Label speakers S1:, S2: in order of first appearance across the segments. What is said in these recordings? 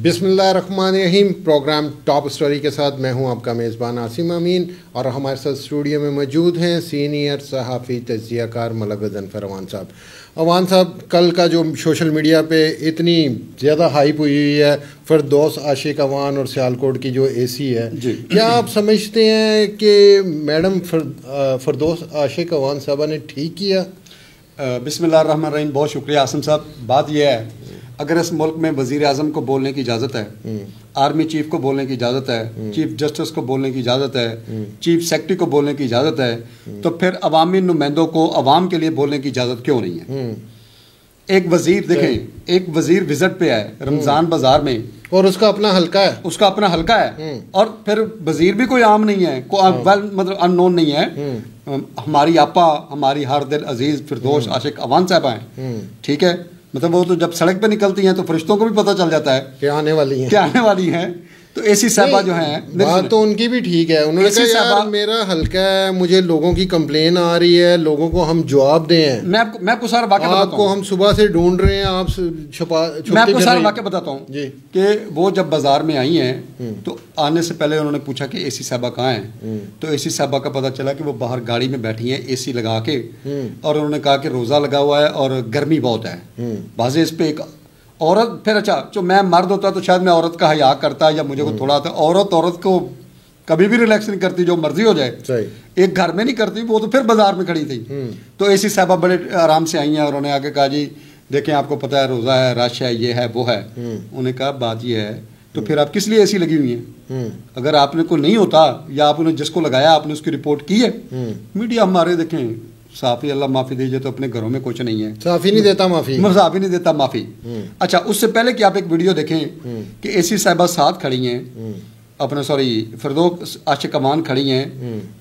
S1: بسم اللہ الرحمن الرحیم. پروگرام ٹاپ اسٹوری کے ساتھ میں ہوں آپ کا میزبان عاصم امین, اور ہمارے ساتھ اسٹوڈیو میں موجود ہیں سینئر صحافی تجزیہ کار ملک ظفر عوان صاحب. عوان صاحب, کل کا جو سوشل میڈیا پہ اتنی زیادہ ہائپ ہوئی ہے فردوس عاشق عوان اور سیالکوٹ کی جو اے سی ہے, کیا آپ سمجھتے ہیں کہ میڈم فردوس عاشق عوان صاحبہ نے ٹھیک کیا؟
S2: بسم اللہ الرحمن الرحیم. بہت شکریہ عاصم صاحب. بات یہ ہے, اگر اس ملک میں وزیر اعظم کو بولنے کی اجازت ہے, آرمی چیف کو بولنے کی اجازت ہے, چیف جسٹس کو بولنے کی اجازت ہے, چیف سیکرٹری کو بولنے کی اجازت ہے, تو پھر عوامی نمائندوں کو عوام کے لیے بولنے کی اجازت کیوں نہیں ہے؟ ایک وزیر دیکھیں, ایک وزیر وزٹ پہ ہے رمضان بازار میں,
S1: اور اس کا اپنا حلقہ ہے,
S2: اس کا اپنا حلقہ ہے, اور پھر وزیر بھی کوئی عام نہیں ہے, مطلب ان نون نہیں ہے. ہماری آپا, ہماری ہر دل عزیز فردوس عاشق عوان صاحبہ ہیں, ٹھیک ہے, مطلب وہ تو جب سڑک پہ نکلتی ہیں تو فرشتوں کو بھی پتہ چل جاتا ہے
S1: کہ آنے والی ہیں.
S2: تو ایسی صاحبہ جو ہیں,
S1: بات تو ان کی بھی ٹھیک ہے. انہوں نے کہا یار میرا حلقہ ہے, مجھے لوگوں کی کمپلین آ رہی ہے, لوگوں کو ہم جواب دیں.
S2: میں آپ کو سارا واقعہ بتاتا ہوں,
S1: آپ کو ہم صبح سے ڈھونڈ رہے ہیں, آپ
S2: میں آپ کو سارا واقعہ بتاتا ہوں
S1: جی.
S2: کہ وہ جب بازار میں آئی ہیں تو آنے سے پہلے انہوں نے پوچھا کہ اے سی صاحبہ کہاں ہیں, تو اے سی صاحبہ کا پتہ چلا کہ وہ باہر گاڑی میں بیٹھی ہیں اے سی لگا کے, اور انہوں نے کہا کہ روزہ لگا ہوا ہے اور گرمی بہت ہے. واضح اس پہ ایک عورت, پھر اچھا جو میں مرد ہوتا تو شاید میں عورت کا حیا کرتا یا مجھے کو تھوڑا تھا. عورت کو کبھی بھی ریلیکس نہیں کرتی, جو مرضی ہو جائے, ایک گھر میں نہیں کرتی, وہ تو پھر بازار میں کھڑی تھی. تو ایسی صاحبہ بڑے آرام سے آئی ہیں, اور انہوں نے آ کے کہا جی دیکھیں آپ کو پتہ ہے روزہ ہے, رش ہے, یہ ہے وہ ہے. انہوں نے کہا بات یہ ہے تو پھر آپ کس لیے ایسی لگی ہوئی ہیں؟ اگر آپ نے کوئی نہیں ہوتا یا آپ نے جس کو لگایا آپ نے اس کی رپورٹ کی ہے. میڈیا ہمارے دیکھیں صافی, اللہ معافی دیجیے, تو اپنے گھروں میں کچھ نہیں ہے,
S1: صافی نہیں دیتا معافی.
S2: اچھا, اس سے پہلے کہ آپ ایک ویڈیو دیکھیں کہ اے سی صاحبہ ساتھ کھڑی ہیں, اپنا فردوس عاشق عوان کھڑی ہیں,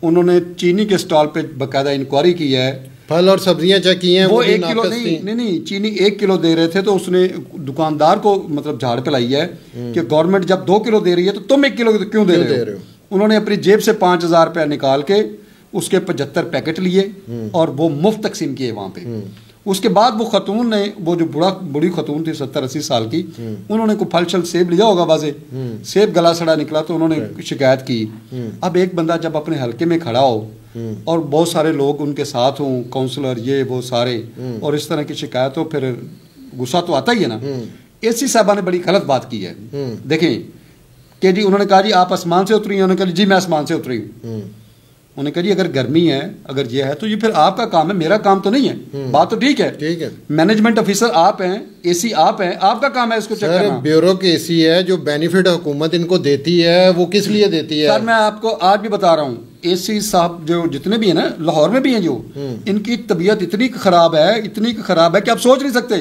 S2: انہوں نے چینی کے سٹال پہ باقاعدہ انکوائری کی ہے,
S1: پھل اور سبزیاں چیک کی ہیں.
S2: وہ 1 کلو نہیں چینی 1 کلو دے رہے تھے, تو اس نے دکاندار کو مطلب جھاڑ پلائی ہے کہ گورنمنٹ جب 2 کلو دے رہی ہے تو تم 1 کلو کیوں دے رہے ہو. انہوں نے اپنی جیب سے 5,000 روپیہ نکال کے اس کے 75 پیکٹ لیے اور وہ مفت تقسیم کیے وہاں پہ. اس کے بعد وہ خاتون نے, وہ جو بڑی خاتون تھی 70-80 سال کی, انہوں نے کوئی پھل شل سیب لیا ہوگا, واضح سیب گلا سڑا نکلا, تو انہوں نے شکایت کی. اب ایک بندہ جب اپنے حلقے میں کھڑا ہو اور بہت سارے لوگ ان کے ساتھ ہوں, کونسلر یہ وہ سارے, اور اس طرح کی شکایت ہو, پھر غصہ تو آتا ہی ہے نا. اے سی صاحبہ نے بڑی غلط بات کی ہے. دیکھیں کہ جی انہوں نے کہا جی آپ آسمان سے اتری ہیں, انہوں نے کہا جی میں آسمان سے اتری ہوں. انہوں نے کہا جی اگر گرمی ہے, اگر یہ ہے تو یہ پھر آپ کا کام ہے, میرا کام تو نہیں ہے. بات تو ٹھیک ہے, مینجمنٹ آفیسر آپ ہیں, اے سی آپ ہیں, آپ کا کام ہے اس کو چیک کرنا.
S1: بیورو کے اے سی ہے, جو بینیفٹ حکومت ان کو دیتی ہے وہ کس لیے دیتی ہے؟
S2: سر میں آپ کو آج بھی بتا رہا ہوں, اے سی صاحب جو جتنے بھی ہیں نا لاہور میں بھی ہیں, جو ان کی طبیعت اتنی خراب ہے کہ آپ سوچ نہیں سکتے.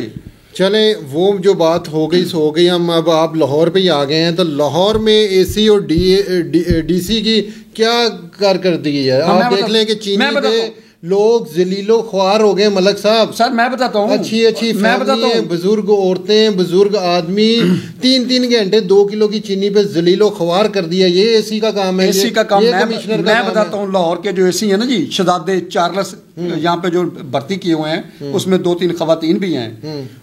S1: چلیں وہ جو بات ہو گئی سو ہو گئی. ہم اب آپ لاہور پہ ہی آ گئے ہیں, تو لاہور میں اے سی اور ڈی سی کی کیا کارکردگی ہے؟ آپ دیکھ لیں کہ چینی کے لوگ ذلیل و خوار ہو گئے. ملک صاحب
S2: سر میں بتاتا ہوں,
S1: اچھی فیملی ہیں, بزرگ عورتیں, بزرگ آدمی 3 گھنٹے 2 کلو کی چینی پہ ذلیل و خوار کر دیا. یہ اے سی کا کام ہے,
S2: اے سی کا کام. میں بتاتا ہوں, لاہور کے جو اے سی ہیں نا جی, شہزادے چارلس یہاں پہ جو بھرتی کیے ہوئے ہیں, اس میں 2-3 خواتین بھی ہیں.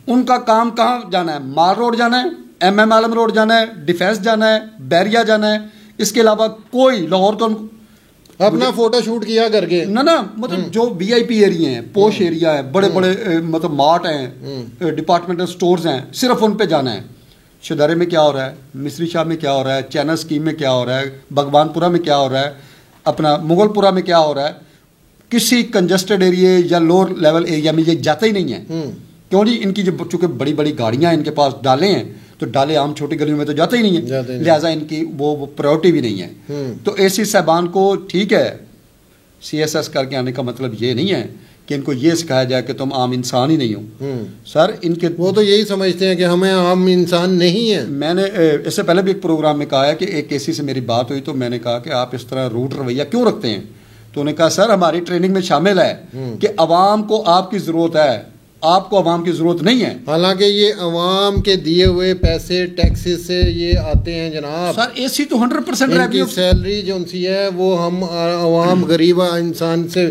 S2: ان کا کام کہاں جانا ہے؟ مال روڈ جانا ہے, MM عالم روڈ جانا ہے, ڈیفینس جانا ہے, بیریا جانا ہے. اس کے علاوہ کوئی لاہور کا
S1: اپنا فوٹو شوٹ کیا کر کے
S2: نا مطلب جو VIP ایریا ہیں, پوش ایریا ہے, بڑے مطلب مارٹ ہیں, ڈپارٹمنٹل سٹورز ہیں, صرف ان پہ جانا ہے. شدارے میں کیا ہو رہا ہے, مصری شاہ میں کیا ہو رہا ہے, چینل اسکیم میں کیا ہو رہا ہے, بھگوان پورہ میں کیا ہو رہا ہے, اپنا مغل پورہ میں کیا ہو رہا ہے, کسی کنجسٹڈ ایریا یا لوور لیول ایریا میں یہ جاتا ہی نہیں ہے. کیوں جی؟ ان کی جو چونکہ بڑی بڑی گاڑیاں ان کے پاس ڈالے ہیں, تو ڈالے عام چھوٹی گلیوں میں تو جاتے ہی نہیں ہیں, لہٰذا ان کی وہ پرائورٹی بھی نہیں ہے. تو اے سی صاحبان کو ٹھیک ہے CSS کر کے آنے کا مطلب یہ نہیں ہے کہ ان کو یہ سکھایا جائے کہ تم عام انسان ہی نہیں ہو. سر ان کے
S1: وہ تو یہی سمجھتے ہیں کہ ہمیں عام انسان نہیں ہیں.
S2: میں نے اس سے پہلے بھی ایک پروگرام میں کہا ہے کہ ایک اے سی سے میری بات ہوئی, تو میں نے کہا کہ آپ اس طرح روٹ رویہ کیوں رکھتے ہیں؟ تو انہوں نے کہا سر ہماری ٹریننگ میں شامل ہے کہ عوام کو آپ کی ضرورت ہے, آپ کو عوام کی ضرورت نہیں ہے.
S1: حالانکہ یہ عوام کے دیے ہوئے پیسے ٹیکسز سے یہ آتے ہیں جناب.
S2: سر اے سی تو 100%
S1: سیلری جو سی ہے وہ ہم عوام غریب انسان سے